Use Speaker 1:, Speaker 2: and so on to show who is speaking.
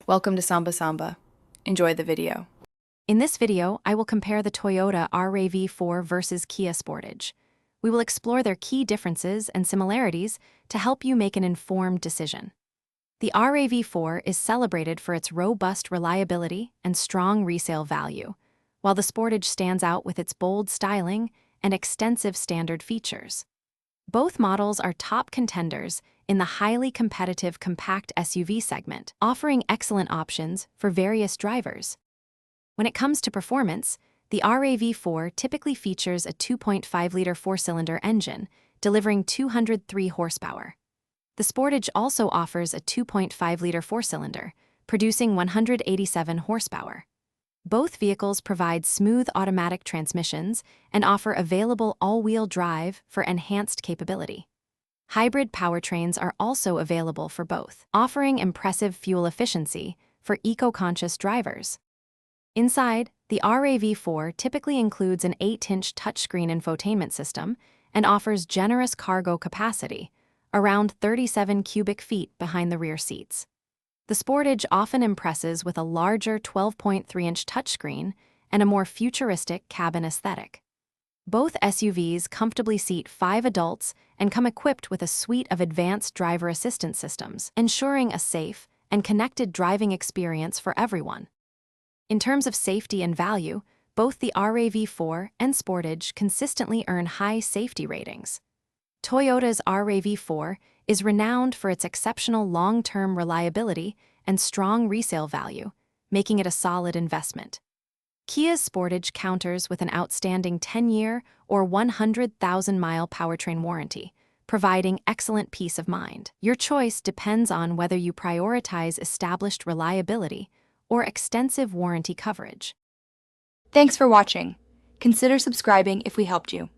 Speaker 1: Welcome to Samba Samba. Enjoy the video.
Speaker 2: In this video, I will compare the Toyota RAV4 versus Kia Sportage. We will explore their key differences and similarities to help you make an informed decision. The RAV4 is celebrated for its robust reliability and strong resale value, while the Sportage stands out with its bold styling and extensive standard features. Both models are top contenders in the highly competitive compact SUV segment, offering excellent options for various drivers. When it comes to performance, the RAV4 typically features a 2.5-liter four-cylinder engine, delivering 203 horsepower. The Sportage also offers a 2.5-liter four-cylinder, producing 187 horsepower. Both vehicles provide smooth automatic transmissions and offer available all-wheel drive for enhanced capability. Hybrid powertrains are also available for both, offering impressive fuel efficiency for eco-conscious drivers. Inside, the RAV4 typically includes an 8-inch touchscreen infotainment system and offers generous cargo capacity, around 37 cubic feet behind the rear seats. The Sportage often impresses with a larger 12.3-inch touchscreen and a more futuristic cabin aesthetic. Both SUVs comfortably seat 5 adults and come equipped with a suite of advanced driver assistance systems, ensuring a safe and connected driving experience for everyone. In terms of safety and value, both the RAV4 and Sportage consistently earn high safety ratings. Toyota's RAV4 is renowned for its exceptional long-term reliability and strong resale value, making it a solid investment. Kia's Sportage counters with an outstanding 10-year or 100,000-mile powertrain warranty, providing excellent peace of mind. Your choice depends on whether you prioritize established reliability or extensive warranty coverage.
Speaker 1: Thanks for watching. Consider subscribing if we helped you.